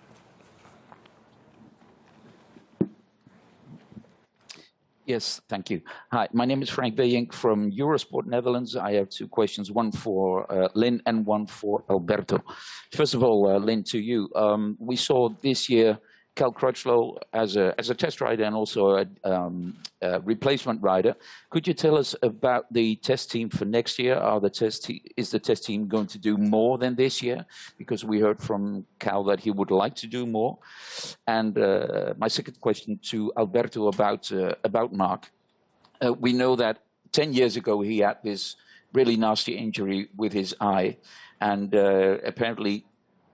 Yes, thank you. Hi, my name is Frank Bejink from Eurosport Netherlands. I have two questions, one for Lynn and one for Alberto. First of all, Lynn, to you. We saw this year Cal Crutchlow as a test rider and also a replacement rider. Could you tell us about the test team for next year? Is the test team going to do more than this year? Because we heard from Cal that he would like to do more. And my second question to Alberto about Mark. We know that 10 years ago he had this really nasty injury with his eye, and apparently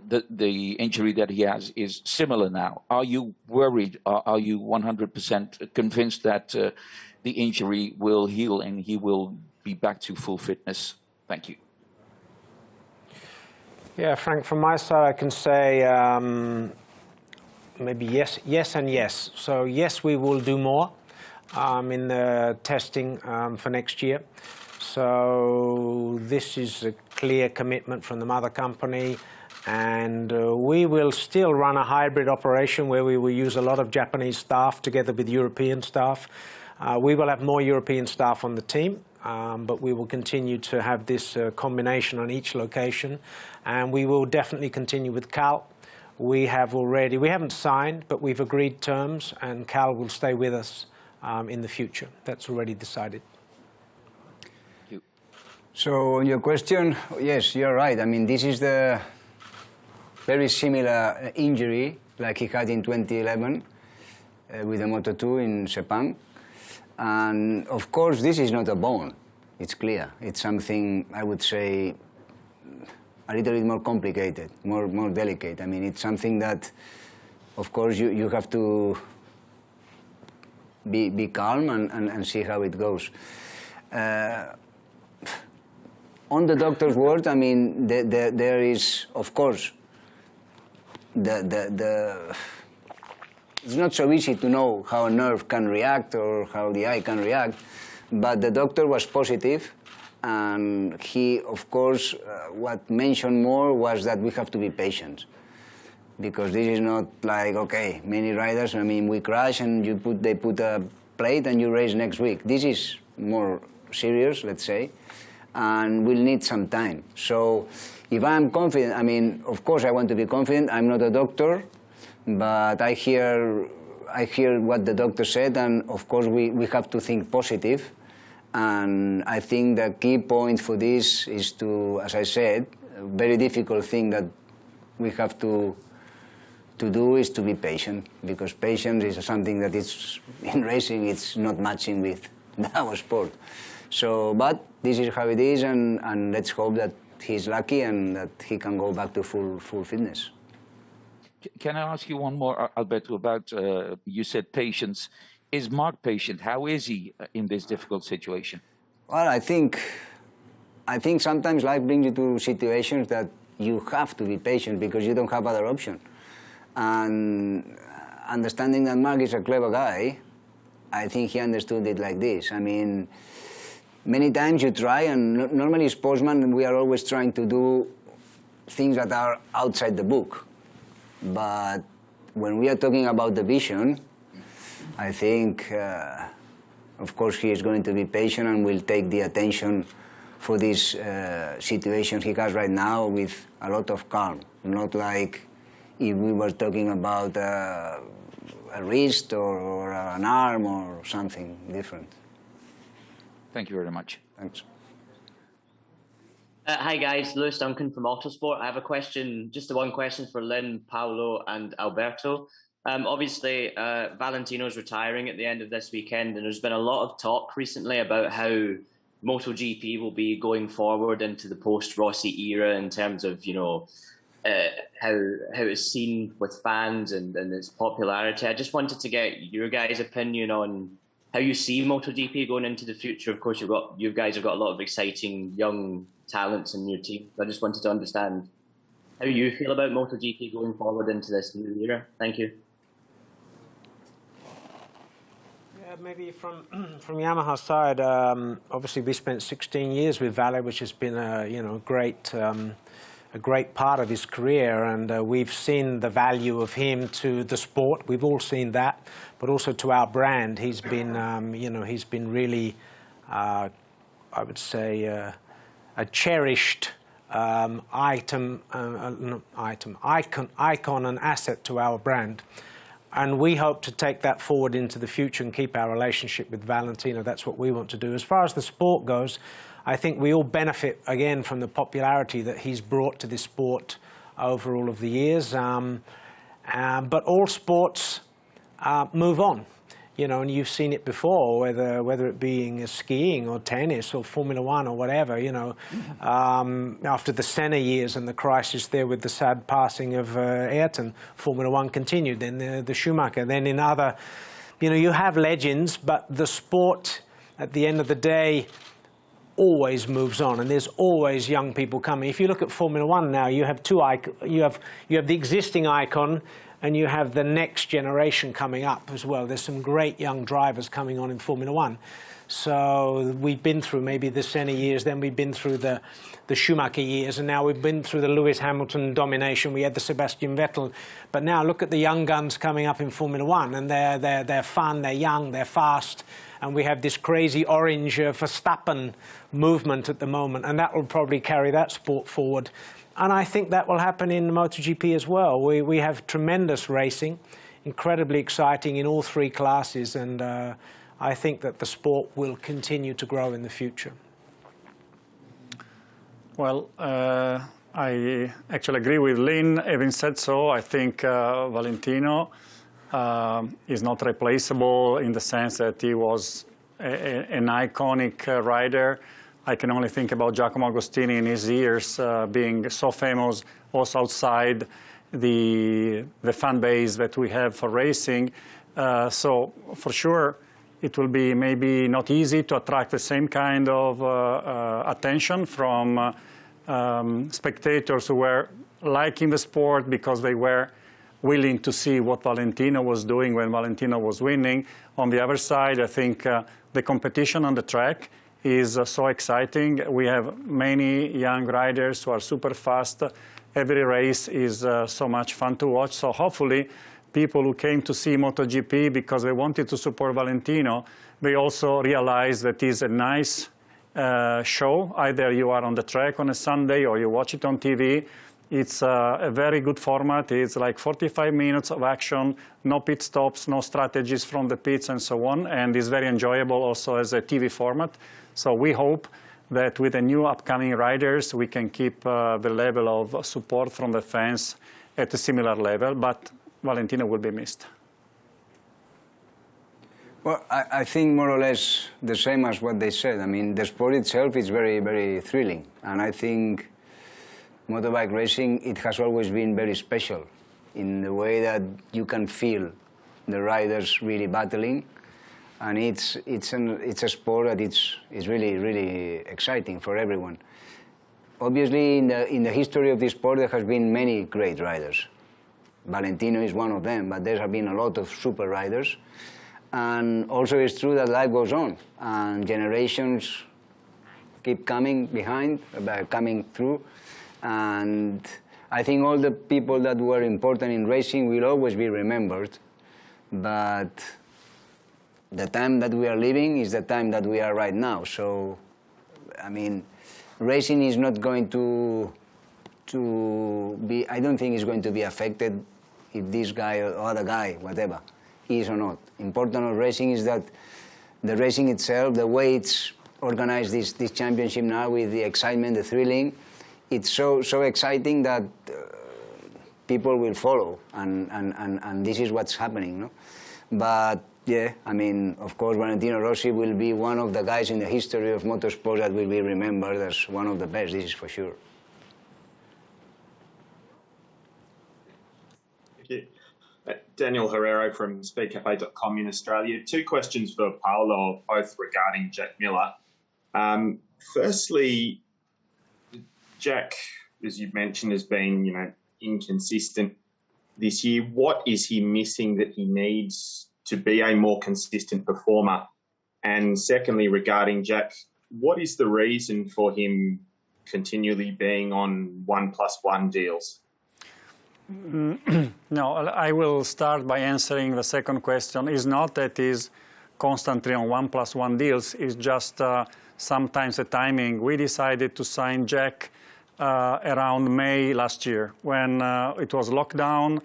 the injury that he has is similar now. Are you worried? Are you 100% convinced that the injury will heal and he will be back to full fitness? Thank you. Yeah, Frank, from my side I can say maybe yes and yes. So yes, we will do more in the testing for next year. So this is a clear commitment from the mother company. And we will still run a hybrid operation where we will use a lot of Japanese staff together with European staff. We will have more European staff on the team, but we will continue to have this combination on each location. And we will definitely continue with Cal. We haven't signed, but we've agreed terms, and Cal will stay with us in the future. That's already decided. Thank you. So on your question, yes, you're right. I mean, this is the very similar injury like he had in 2011 with the Moto2 in Sepang. And of course, this is not a bone. It's clear. It's something, I would say, a little bit more complicated, more delicate. I mean, it's something that, of course, you have to be calm and see how it goes. on the doctor's word, I mean, there is, of course, it's not so easy to know how a nerve can react or how the eye can react, but the doctor was positive, and he, of course, what mentioned more was that we have to be patient, because this is not like, okay, many riders, I mean, we crash and they put a plate and you race next week. This is more serious, let's say, and we'll need some time. So if I'm confident, I mean, of course I want to be confident. I'm not a doctor, but I hear what the doctor said, and of course we have to think positive. And I think the key point for this is to, as I said, a very difficult thing that we have to do is to be patient, because patience is something that is, in racing, it's not matching with our sport. So, but this is how it is, and let's hope that he's lucky and that he can go back to full fitness. Can I ask you one more, Alberto, about, you said patience. Is Marc patient? How is he in this difficult situation? Well, I think sometimes life brings you to situations that you have to be patient because you don't have other option. And understanding that Marc is a clever guy, I think he understood it like this. I mean, many times you try, and normally sportsmen, we are always trying to do things that are outside the book. But when we are talking about the vision, I think, of course, he is going to be patient and will take the attention for this situation he has right now with a lot of calm, not like if we were talking about a wrist or an arm or something different. Thank you very much. Thanks. Hi guys, Lewis Duncan from Autosport. I have a question, just the one question for Lynn, Paolo and Alberto. Obviously, Valentino's retiring at the end of this weekend, and there's been a lot of talk recently about how MotoGP will be going forward into the post-Rossi era in terms of, you know, how it's seen with fans and its popularity. I just wanted to get your guys' opinion on how you see MotoGP going into the future. Of course, you guys have got a lot of exciting young talents in your team. I just wanted to understand how you feel about MotoGP going forward into this new era. Thank you. Yeah, maybe from Yamaha's side, obviously we spent 16 years with Vale, which has been a great part of his career, and we've seen the value of him to the sport. We've all seen that, but also to our brand. He's been, he's been really, I would say, a cherished icon and asset to our brand. And we hope to take that forward into the future and keep our relationship with Valentino. That's what we want to do. As far as the sport goes, I think we all benefit, again, from the popularity that he's brought to this sport over all of the years. But all sports move on, you know, and you've seen it before, whether it being skiing or tennis or Formula One or whatever, you know. After the Senna years and the crisis there with the sad passing of Ayrton, Formula One continued, then the Schumacher, then in other, you know, you have legends, but the sport, at the end of the day, always moves on, and there's always young people coming. If you look at Formula One now, you have you have the existing icon, and you have the next generation coming up as well. There's some great young drivers coming on in Formula One. So we've been through maybe the Senna years, then we've been through the Schumacher years, and now we've been through the Lewis Hamilton domination. We had the Sebastian Vettel, but now look at the young guns coming up in Formula One, and they're fun, they're young, they're fast, and we have this crazy orange Verstappen movement at the moment, and that will probably carry that sport forward. And I think that will happen in MotoGP as well. We have tremendous racing, incredibly exciting in all three classes, and I think that the sport will continue to grow in the future. Well, I actually agree with Lynn. Having said so, I think Valentino is not replaceable in the sense that he was an iconic rider. I can only think about Giacomo Agostini in his years being so famous also outside the fan base that we have for racing. So for sure, it will be maybe not easy to attract the same kind of attention from spectators who were liking the sport because they were willing to see what Valentino was doing when Valentino was winning. On the other side, I think the competition on the track is so exciting. We have many young riders who are super fast. Every race is so much fun to watch. So hopefully people who came to see MotoGP because they wanted to support Valentino, they also realize that it's a nice show. Either you are on the track on a Sunday or you watch it on TV. It's a very good format. It's like 45 minutes of action, no pit stops, no strategies from the pits and so on. And it's very enjoyable also as a TV format. So we hope that with the new upcoming riders, we can keep the level of support from the fans at a similar level. But Valentino will be missed. Well, I think more or less the same as what they said. I mean, the sport itself is very, very thrilling. And I think motorbike racing, it has always been very special in the way that you can feel the riders really battling. And it's a sport that is really, really exciting for everyone. Obviously, in the history of this sport, there has been many great riders. Valentino is one of them, but there have been a lot of super riders. And also it's true that life goes on, and generations keep coming coming through. And I think all the people that were important in racing will always be remembered. But the time that we are living is the time that we are right now. So, I mean, racing is not going to be, I don't think it's going to be affected if this guy or other guy, whatever, is or not. Important of racing is that the racing itself, the way it's organized, this championship now with the excitement, the thrilling, it's so exciting that people will follow, and this is what's happening, no? But yeah, I mean, of course, Valentino Rossi will be one of the guys in the history of motorsport that will be remembered as one of the best, this is for sure. Thank you. Daniel Herrero from speedcafe.com in Australia. Two questions for Paolo, both regarding Jack Miller. Firstly, Jack, as you've mentioned, has been, inconsistent this year. What is he missing that he needs to be a more consistent performer? And secondly, regarding Jack, what is the reason for him continually being on 1+1 deals? No, I will start by answering the second question. It's not that he's constantly on 1+1 deals. It's just sometimes the timing. We decided to sign Jack around May last year when it was lockdown,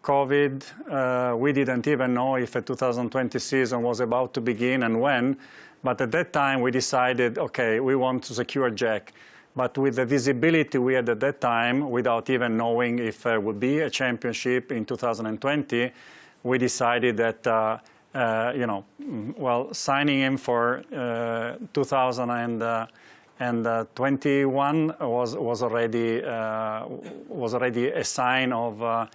COVID. We didn't even know if the 2020 season was about to begin and when. But at that time, we decided, okay, we want to secure Jack. But with the visibility we had at that time, without even knowing if there would be a championship in 2020, we decided that, signing him for 2021 was already a sign of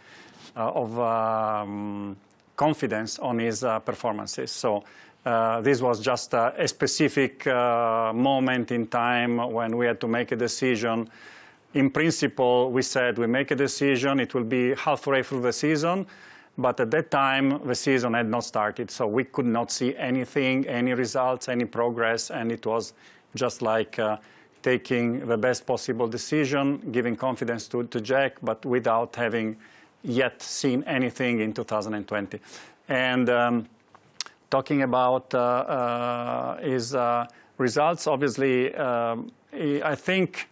confidence on his performances. So. This was just a specific moment in time when we had to make a decision. In principle, we said we make a decision, it will be halfway through the season, but at that time, the season had not started, so we could not see anything, any results, any progress, and it was just like taking the best possible decision, giving confidence to Jack, but without having yet seen anything in 2020. And talking about his results, obviously, I think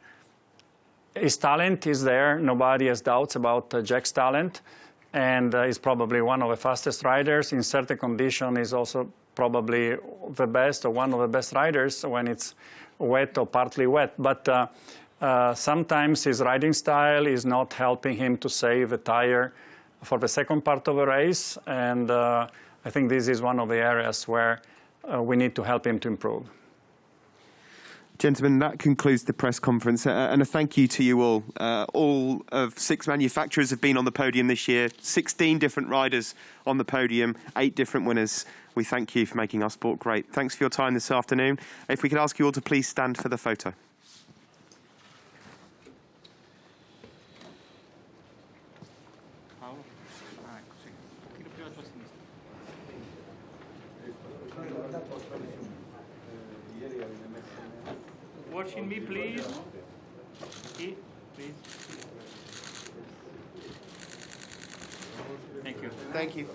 his talent is there. Nobody has doubts about Jack's talent, and he's probably one of the fastest riders. In certain conditions, he's also probably the best or one of the best riders when it's wet or partly wet. But sometimes his riding style is not helping him to save the tire for the second part of the race, and I think this is one of the areas where we need to help him to improve. Gentlemen, that concludes the press conference, and a thank you to you all. All of 6 manufacturers have been on the podium this year, 16 different riders on the podium, 8 different winners. we thank you for making our sport great. Thanks for your time this afternoon. If we could ask you all to please stand for the photo. Watching me, please. Please. Thank you. Thank you.